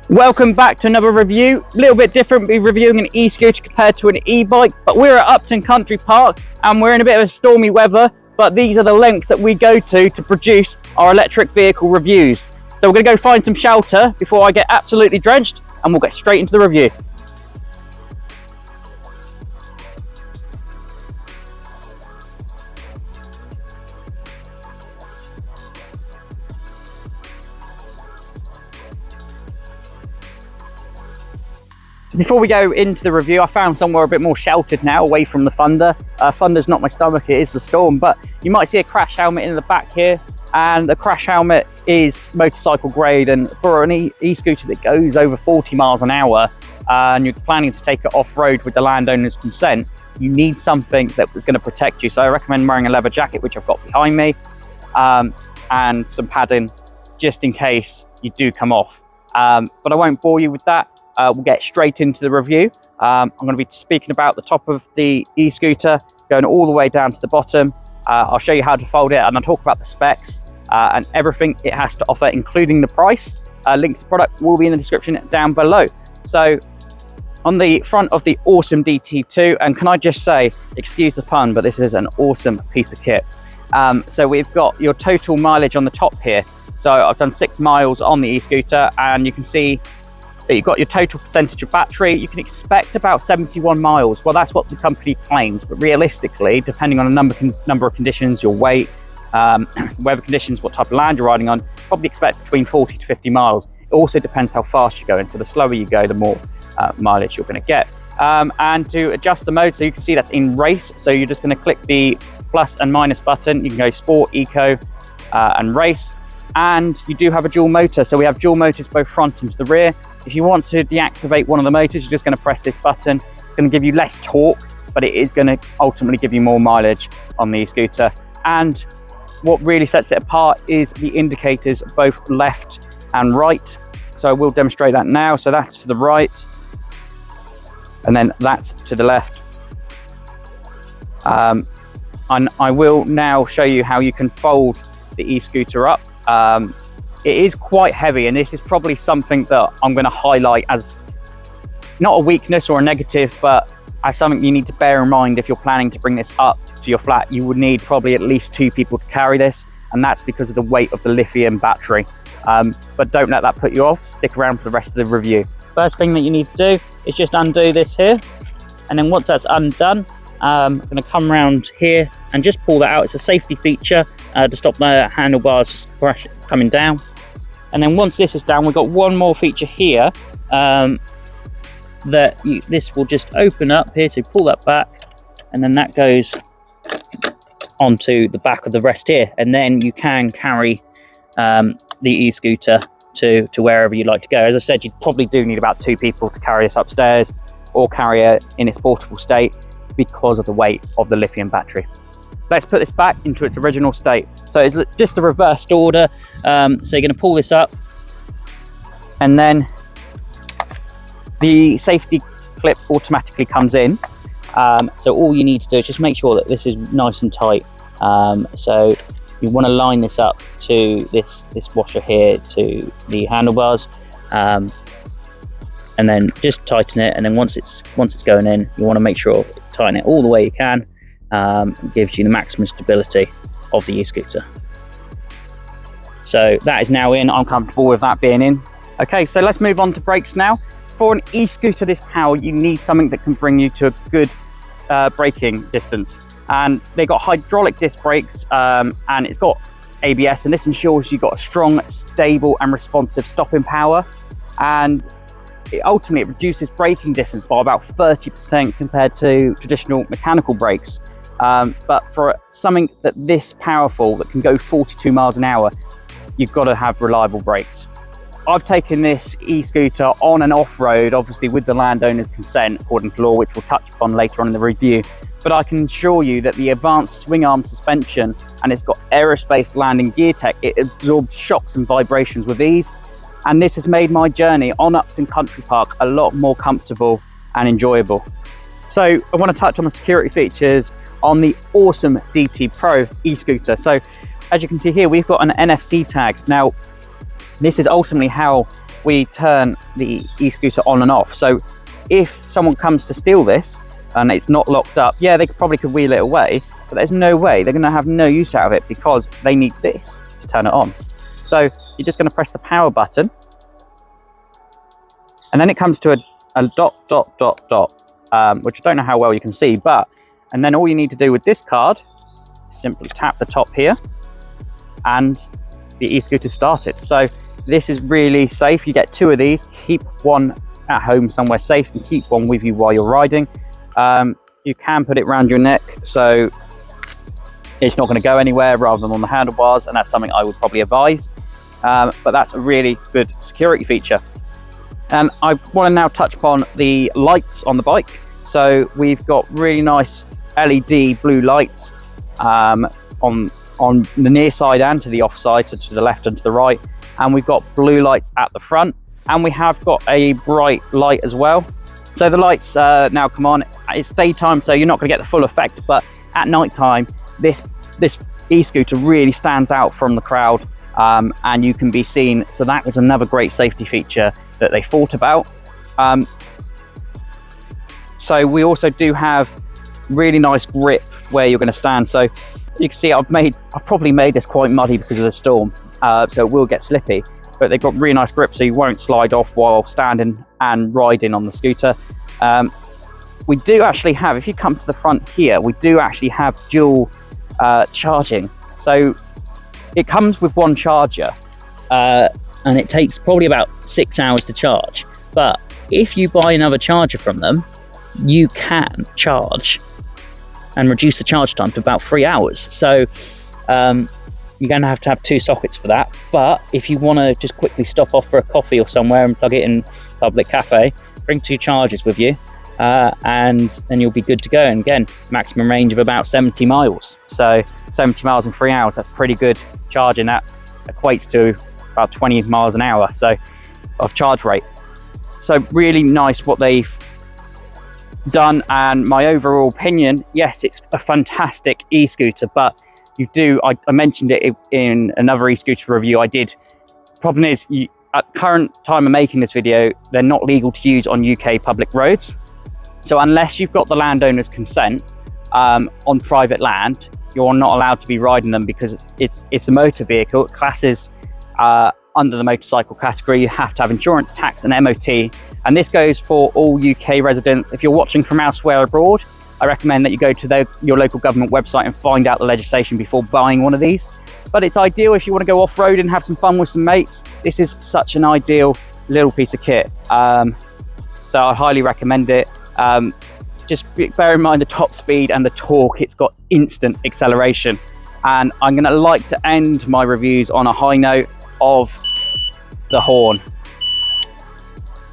Welcome back to another review. A little bit different, we're reviewing an e-scooter compared to an e-bike, but we're at Upton Country Park and we're in a bit of a stormy weather, but these are the lengths that we go to produce our electric vehicle reviews. So we're going to go find some shelter before I get absolutely drenched and we'll get straight into the review. So before we go into the review, I found somewhere a bit more sheltered now, away from the thunder. Thunder's not my stomach, it is the storm, but you might see a crash helmet in the back here, and the crash helmet is motorcycle grade, and for an e-scooter that goes over 40 miles an hour, and you're planning to take it off-road with the landowner's consent, you need something that is going to protect you. So I recommend wearing a leather jacket, which I've got behind me, and some padding, just in case you do come off. But I won't bore you with that. We'll get straight into the review. I'm going to be speaking about the top of the e-scooter, going all the way down to the bottom. I'll show you how to fold it, and I'll talk about the specs and everything it has to offer, including the price. Link to the product will be in the description down below. So on the front of the Ausom DT2, and can I just say, excuse the pun, but this is an awesome piece of kit. So we've got your total mileage on the top here. So I've done 6 miles on the e-scooter, and you can see that you've got your total percentage of battery. You can expect about 71 miles. Well, that's what the company claims, but realistically, depending on a number of conditions, your weight, weather conditions, what type of land you're riding on, probably expect between 40 to 50 miles. It also depends how fast you're going. So the slower you go, the more mileage you're going to get. And to adjust the mode, so you can see that's in race. So you're just going to click the plus and minus button. You can go sport, eco, and race. And you do have a dual motor, so we have dual motors both front and to the rear. If you want to deactivate one of the motors, you're just going to press this button. It's going to give you less torque, but it is going to ultimately give you more mileage on the e-scooter. And what really sets it apart is the indicators, both left and right. So I will demonstrate that now. So that's to the right, and then that's to the left. And I will now show you how you can fold the e-scooter up. It is quite heavy, and this is probably something that I'm going to highlight as not a weakness or a negative, but as something you need to bear in mind. If you're planning to bring this up to your flat, you would need probably at least 2 people to carry this, and that's because of the weight of the lithium battery. But don't let that put you off. Stick around for the rest of the review. First thing that you need to do is just undo this here, and then once that's undone, I'm going to come around here and just pull that out. It's a safety feature to stop the handlebars coming down. And then once this is down, we've got one more feature here this will just open up here. So pull that back, and then that goes onto the back of the rest here, and then you can carry the e-scooter to wherever you'd like to go. As I said, you probably do need about 2 people to carry this upstairs or carry it in its portable state because of the weight of the lithium battery. Let's put this back into its original state. So it's just the reversed order. So you're going to pull this up, and then the safety clip automatically comes in. So all you need to do is just make sure that this is nice and tight. So you want to line this up to this washer here to the handlebars, and then just tighten it. And then once it's going in, you want to make sure tighten it all the way you can. It gives you the maximum stability of the e-scooter. So that is now in. I'm comfortable with that being in. Okay, so let's move on to brakes now. For an e-scooter this power, you need something that can bring you to a good braking distance. And they got hydraulic disc brakes, and it's got ABS, and this ensures you've got a strong, stable and responsive stopping power. And ultimately it reduces braking distance by about 30% compared to traditional mechanical brakes. But for something that this powerful, that can go 42 miles an hour, you've got to have reliable brakes. I've taken this e-scooter on and off-road, obviously with the landowner's consent, according to law, which we'll touch upon later on in the review. But I can assure you that the advanced swing arm suspension, and it's got aerospace landing gear tech, it absorbs shocks and vibrations with ease. And this has made my journey on Upton Country Park a lot more comfortable and enjoyable. So I want to touch on the security features on the Ausom DT2 Pro EScooter. So as you can see here, we've got an NFC tag. Now, this is ultimately how we turn the e-scooter on and off. So if someone comes to steal this and it's not locked up, yeah, they probably could wheel it away, but there's no way, they're gonna have no use out of it because they need this to turn it on. So you're just gonna press the power button, and then it comes to a dot, dot, dot, dot, which I don't know how well you can see, and then all you need to do with this card is simply tap the top here, and the e-scooter started. So this is really safe. You get 2 of these, keep one at home somewhere safe and keep one with you while you're riding. You can put it around your neck so it's not going to go anywhere rather than on the handlebars, and that's something I would probably advise. But that's a really good security feature. And I want to now touch upon the lights on the bike. So we've got really nice LED blue lights on the near side and to the off side, so to the left and to the right. And we've got blue lights at the front, and we have got a bright light as well. So the lights now come on. It's daytime, so you're not going to get the full effect, but at night time, this e-scooter really stands out from the crowd, and you can be seen. So that was another great safety feature that they thought about. So we also do have really nice grip where you're going to stand. So you can see I've probably made this quite muddy because of the storm, so it will get slippy, but they've got really nice grip so you won't slide off while standing and riding on the scooter. We do actually have, if you come to the front here, we do actually have dual charging. So it comes with one charger, and it takes probably about 6 hours to charge. But if you buy another charger from them, you can charge and reduce the charge time to about 3 hours. So you're going to have 2 sockets for that. But if you want to just quickly stop off for a coffee or somewhere and plug it in public cafe, bring 2 chargers with you, and then you'll be good to go. And again, maximum range of about 70 miles. So 70 miles in 3 hours, that's pretty good charging. That equates to about 20 miles an hour of charge rate. So really nice what they've done. And my overall opinion, yes, it's a fantastic e-scooter, but I mentioned it in another e-scooter review I did. Problem is, at current time of making this video, they're not legal to use on UK public roads. So unless you've got the landowner's consent on private land, you're not allowed to be riding them because it's a motor vehicle. It classes under the motorcycle category. You have to have insurance, tax and MOT. And this goes for all UK residents. If you're watching from elsewhere abroad, I recommend that you go to your local government website and find out the legislation before buying one of these. But it's ideal if you want to go off-road and have some fun with some mates. This is such an ideal little piece of kit. So I highly recommend it. Just bear in mind the top speed and the torque. It's got instant acceleration. And I'm going to like to end my reviews on a high note of the horn.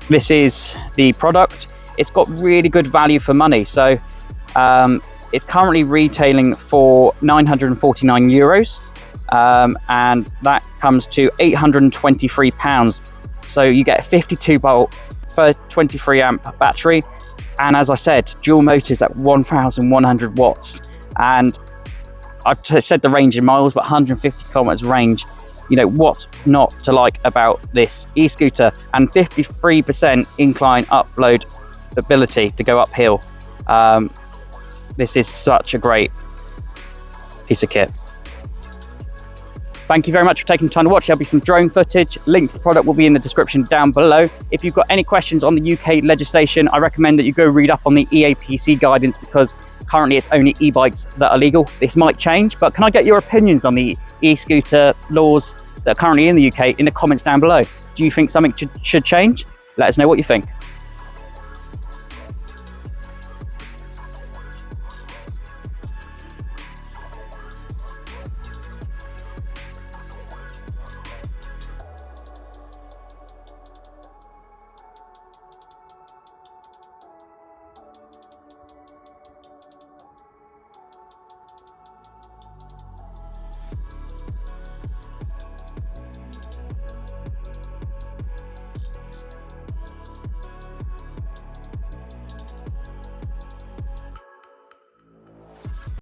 This is the product. It's got really good value for money. So it's currently retailing for €949, and that comes to £823. So you get a 52 volt for 23 amp battery, and as I said, dual motors at 1,100 watts. And I've said the range in miles, but 150 kilometers range. You know, what's not to like about this e-scooter? And 53% incline upload ability to go uphill. This is such a great piece of kit. Thank you very much for taking the time to watch. There'll be some drone footage. Link to the product will be in the description down below. If you've got any questions on the UK legislation, I recommend that you go read up on the EAPC guidance, because currently it's only e-bikes that are legal. This might change, but can I get your opinions on the e-scooter laws that are currently in the UK in the comments down below? Do you think something should change? Let us know what you think.